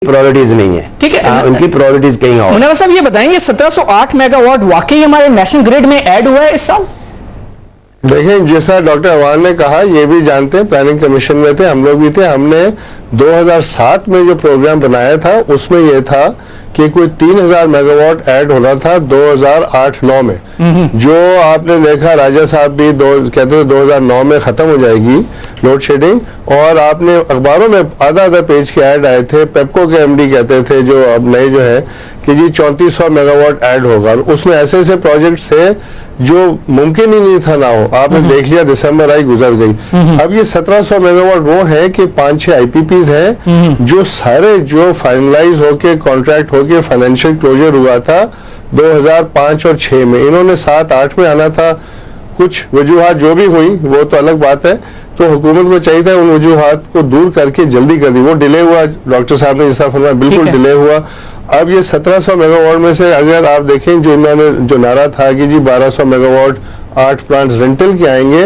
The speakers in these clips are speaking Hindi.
प्रायोरिटीज नहीं है, ठीक है, उनकी प्रायोरिटीज कहीं और। मुनव्वर साहब ये बताएंगे 1708 मेगावाट वाकई हमारे नेशनल ग्रिड में ऐड हुआ है इस साल? देखिए, जैसा डॉक्टर अवान ने कहा, ये भी जानते हैं, प्लानिंग कमीशन में थे, हम लोग भी थे। हमने 2007 में जो प्रोग्राम बनाया था उसमें यह था कि कोई 3000 मेगावाट ऐड होना था 2008-9 में। जो आपने देखा, राजा साहब भी कहते थे 2009 में खत्म हो जाएगी लोड शेडिंग, और आपने अखबारों में आधा पेज के ऐड आए थे। पेप्को के एमडी कहते थे, जो अब नए जो है, कि जी 3400 मेगावाट ऐड होगा। उसमें ऐसे ऐसे प्रोजेक्ट्स थे जो मुमकिन ही नहीं था ना हो। आपने देख लिया, दिसंबर आई गुजर गई। अब ये 1700 मेगावाट वो है कि 5-6 आईपीपीज हैं जो सारे जो फाइनलाइज होके कॉन्ट्रैक्ट होके फाइनेंशियल क्लोजर हुआ था 2005 और 6 में। इन्होंने 7-8 में आना था। कुछ वजूहात जो भी हुई वो तो अलग बात है, तो हुकूमत को चाहिए था उन वजूहात को दूर करके जल्दी कर दी। वो डिले हुआ, डॉक्टर साहब ने जिस तरह फरमाया, बिल्कुल डिले हुआ। अब ये 1700 मेगावाट में से अगर आप देखें, जो इन्होंने जो नारा था कि जी 1200 मेगावाट 8 प्लांट्स रेंटल के आएंगे,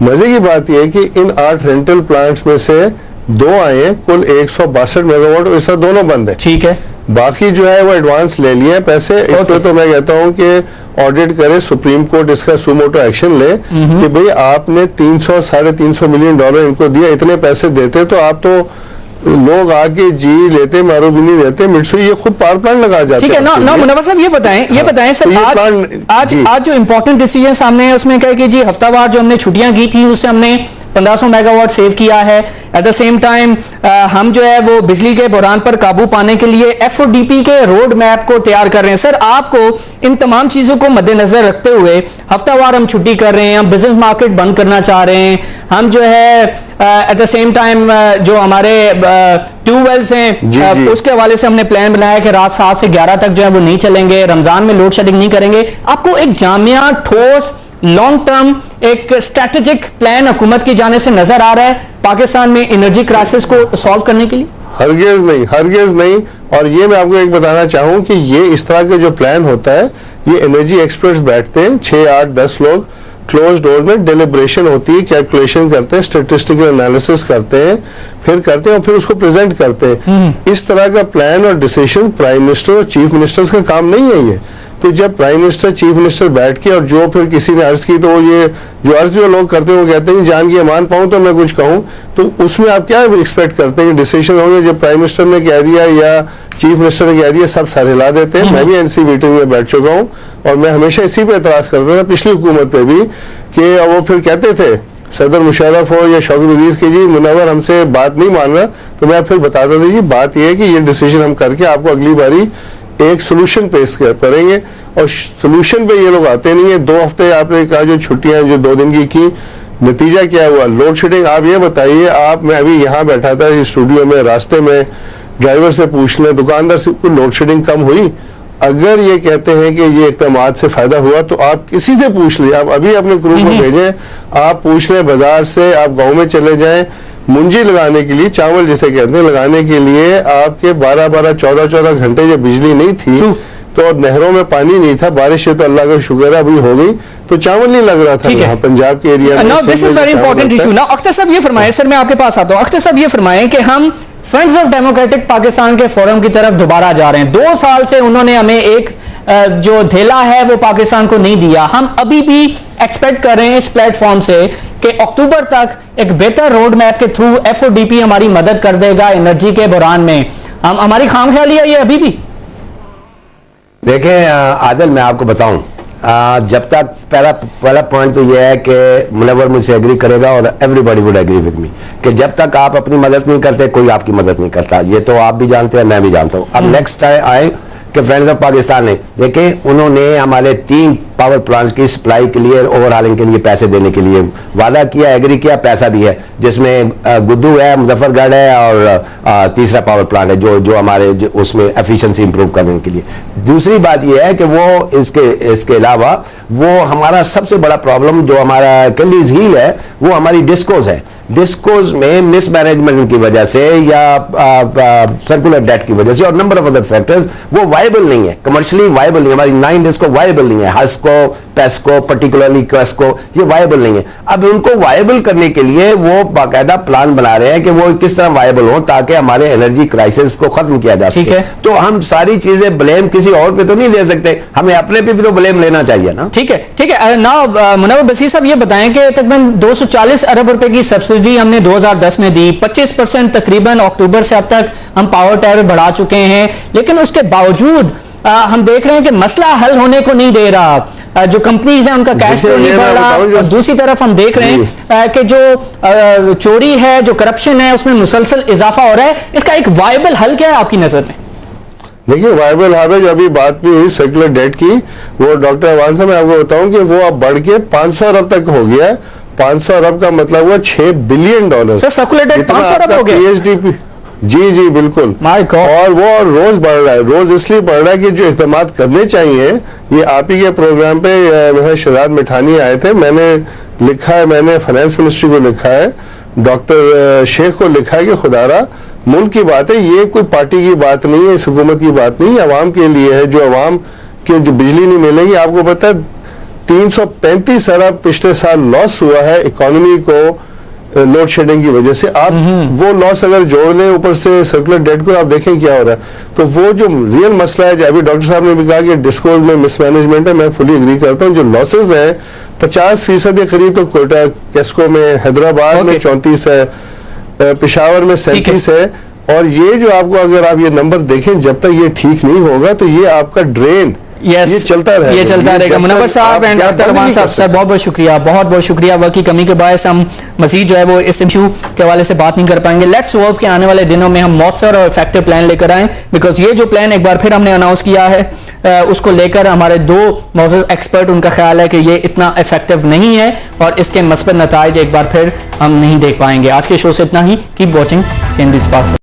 मजे की बात यह है कि इन 8 रेंटल प्लांट्स में से 2 आए, कुल 162 मेगावाट, इसका दोनों बंद है। ठीक है, बाकी जो है वो एडवांस ले लिए पैसे। इसको तो मैं कहता हूं कि ऑडिट करे सुप्रीम कोर्ट, इसका सुमोटो एक्शन ले कि भाई आपने 300-350 मिलियन डॉलर इनको दिया, इतने पैसे देते तो आप तो लोग आके जी लेते, मारो भी नहीं देते। मिट्सुई ये खुद पावर प्लांट लगा जाते हैं। ठीक है ना मुनव्वर साहब, ये बताएं सर, आज जो इंपॉर्टेंट डिसीजन सामने है उसमें क्या है कि जी हफ्तावार जो हमने छुट्टियां की थी उससे हमने 1500 मेगावाट सेव किया है। एट द सेम टाइम हम जो है वो बिजली के बहरान पर काबू पाने के लिए एफओडीपी के रोड मैप को तैयार कर रहे हैं। सर, आपको इन तमाम चीजों को मद्देनजर रखते हुए हफ्तावार हम छुट्टी कर रहे हैं, हम बिजनेस मार्केट बंद करना चाह रहे हैं, हम जो है एट द सेम टाइम जो हमारे ट्यूबवेल्स हैं उसके हवाले से हमने प्लान बनाया कि रात 7 से 11 तक जो है वो नहीं चलेंगे, रमजान में लोड शेडिंग नहीं करेंगे। आपको एक जामिया नहीं लॉन्ग टर्म एक स्ट्रेटेजिक प्लान हुकूमत की जानिब से नजर आ रहा है पाकिस्तान में एनर्जी क्राइसिस को सॉल्व करने के लिए? हरगिज नहीं। और ये मैं आपको एक बताना चाहूं कि ये इस तरह का जो प्लान होता है, ये एनर्जी एक्सपर्ट्स बैठते हैं 6, 8, 10 लोग, क्लोज डोर में डिलिब्रेशन होती है, कैलकुलेशन करते हैं, स्टेटिस्टिकल एनालिसिस करते हैं, और फिर उसको प्रेजेंट करते हैं। इस तरह का प्लान और डिसीजन प्राइम मिनिस्टर और चीफ मिनिस्टर्स का काम नहीं है ये। तो जब प्राइम मिनिस्टर, चीफ मिनिस्टर बैठ के, और जो फिर किसी ने अर्ज की, तो ये जो अर्ज जो लोग करते हैं वो कहते हैं जान की अमान पाऊं तो मैं कुछ कहूं, तो उसमें आप क्या एक्सपेक्ट करते हैं कि डिसीजन होंगे? जब प्राइम मिनिस्टर ने कह दिया या चीफ मिनिस्टर ने कह दिया, सब सर हिला देते हैं। मैं भी एनसी मीटिंग में बैठ चुका हूं और मैं हमेशा इसी पे एतराज करता था, पिछली हुकूमत पे भी, कि वो फिर कहते थे सदर मुशर्रफ हो या शौकत अजीज की, जी मुनव्वर हमसे बात नहीं मान रहा, तो मैं फिर बताता था जी बात यह है कि ये डिसीजन हम करके आपको अगली बारी एक सोल्यूशन पेश करेंगे। और सोल्यूशन पे ये लोग आते नहीं है। 2 हफ्ते आपने कहा जो छुट्टियां जो 2 दिन की, नतीजा क्या हुआ? Load shedding. आप ये बताइए, मैं अभी यहाँ बैठा था इस स्टूडियो में, रास्ते में ड्राइवर से पूछ लें, दुकानदार से, कोई लोड शेडिंग कम हुई? अगर ये कहते हैं कि ये इक़दामात से फायदा हुआ, तो आप किसी से पूछ लीजिए। आप अभी अपने क्रू को भेजें, आप पूछ लें बाजार से, आप गाँव में चले जाएं, मुंजी लगाने के लिए, चावल जिसे कहते हैं, लगाने के लिए आपके 12-12, 14-14 घंटे जब बिजली नहीं थी तो नहरों में पानी नहीं था, बारिश है तो अल्लाह का शुक्र है अभी हो गई, तो चावल नहीं लग रहा था यहाँ पंजाब के एरिया में। This is very important issue. ना अख्तर साहब ये फरमाएं, सर मैं आपके पास आता हूँ। अख्तर साहब ये फरमाएं कि हम फ्रेंड्स ऑफ डेमोक्रेटिक पाकिस्तान के फोरम की तरफ दोबारा जा रहे हैं। 2 साल से उन्होंने हमें एक जो धेला है वो पाकिस्तान को नहीं दिया। हम अभी भी एक्सपेक्ट कर रहे हैं इस प्लेटफॉर्म से कि अक्टूबर तक एक बेहतर रोड मैप के थ्रू एफओडीपी हमारी मदद कर देगा एनर्जी के बहरान में। हम हमारी खामख्याली है ये अभी भी? देखें आदिल, मैं आपको बताऊं, जब तक पहला पॉइंट तो यह है कि मुनव्वर मुझसे एग्री करेगा और everybody would agree with me कि जब तक आप अपनी मदद नहीं करते कोई आपकी मदद नहीं करता। ये तो आप भी जानते हैं, मैं भी जानता हूं। अब नेक्स्ट आए कि फ्रेंड्स ऑफ पाकिस्तान ने देखें, उन्होंने हमारे 3 पावर प्लांट्स की सप्लाई के लिए, ओवरहालिंग के लिए पैसे देने के लिए वादा किया, एग्री किया, पैसा भी है, जिसमें गुद्दू है, मुजफ्फरगढ़ है और तीसरा पावर प्लांट है जो हमारे उसमें एफिशिएंसी इंप्रूव करने के लिए। दूसरी बात यह है कि वो इसके अलावा वो हमारा सबसे बड़ा प्रॉब्लम जो हमारा अकेलीज हील है वो हमारी डिस्कोज है। डिस्कोज में मिसमैनेजमेंट की वजह से या सर्कुलर डेट की वजह से और नंबर ऑफ अदर फैक्टर्स वो वायबल नहीं है, कमर्शियली वायबल नहीं है। हमारी 9 डिस्को वायबल नहीं है। हस्को पेस्को, पर्टिकुलरली क्वेस्को, ये वायबल नहीं है। अब उनको वायबल करने के लिए वो बाकायदा प्लान बना रहे हैं कि वो किस तरह वायबल हो ताकि हमारे एनर्जी क्राइसिस को खत्म किया जा ठीक सके। है। तो हम सारी चीजें ब्लेम किसी और पे तो नहीं दे सकते, हमें अपने पे भी तो ब्लेम लेना चाहिए ना। ठीक है ना। मुनव्वर बसीर साहब ये बताएं कि तकरीबन 240 अरब रुपए की सब्सिडी हमने 2010 में दी, 25% तकरीबन अक्टूबर से अब तक हम पावर टैरिफ बढ़ा चुके हैं, लेकिन उसके बावजूद हम देख रहे हैं कि मसला हल होने को नहीं दे रहा। जो कंपनीज हैं उनका कैश फ्लो नहीं बढ़ रहा, और दूसरी तरफ हम देख रहे हैं कि जो चोरी है, जो करप्शन है, उसमें मुसलसल इजाफा हो रहा है। इसका एक वायबल हल क्या है आपकी नजर में? देखिए, वायबल हल है, जो अभी बात भी हुई सर्कुलर डेट की, वो डॉक्टर अवान साहब मैं आपको बताऊं कि वो अब बढ़ के 500 अरब तक हो गया है। 500 अरब का मतलब हुआ $6 बिलियन। सर सर्कुलर डेट 500 अरब हो गया? PHDP जी बिल्कुल। My God। और वो रोज बढ़ रहा है, रोज इसलिए बढ़ रहा है कि जो इकदाम करने चाहिए, ये आप ही के प्रोग्राम पे शहजाद मिठानी आए थे, मैंने लिखा है, मैंने फाइनेंस मिनिस्ट्री को लिखा है, डॉक्टर शेख को लिखा है कि खुदारा मुल्क की बात है, ये कोई पार्टी की बात नहीं है, इस हुकूमत की बात नहीं है, अवाम के लिए है। जो अवाम के जो बिजली नहीं मिलेगी, आपको पता है 335 अरब पिछले साल लॉस हुआ है इकोनॉमी को लोड शेडिंग की वजह से। आप वो लॉस अगर जोड़ लें ऊपर से सर्कुलर डेट को, आप देखें क्या हो रहा है। तो वो जो रियल मसला है, अभी डॉक्टर साहब ने भी कहा कि डिस्कोर्स में मिसमैनेजमेंट है, मैं फुली एग्री करता हूँ। जो लॉसेज हैं 50% के करीब तो कोयटा केस्को में, हैदराबाद में 34 है, पेशावर में 37 है। और ये जो आपको अगर आप ये नंबर देखें, जब तक ये ठीक नहीं होगा तो ये आपका ड्रेन ये चलता रहेगा। मुनव्वर साहब एंड डॉक्टर अवान साहब, सर बहुत बहुत शुक्रिया, बहुत बहुत शुक्रिया। वक्त की कमी के बायस हम मजीद जो है वो इस इशू के हवाले से बात नहीं कर पाएंगे। लेट्स होप कि आने वाले दिनों में हम मौसर और इफेक्टिव प्लान लेकर आएं, बिकॉज ये जो प्लान एक बार फिर हमने अनाउंस किया है उसको लेकर हमारे 2 मौजूद एक्सपर्ट, उनका ख्याल है कि ये इतना इफेक्टिव नहीं है और इसके मस्बत नताइज एक बार फिर हम नहीं देख पाएंगे। आज के शो से इतना ही। Keep watching CNBC sparks.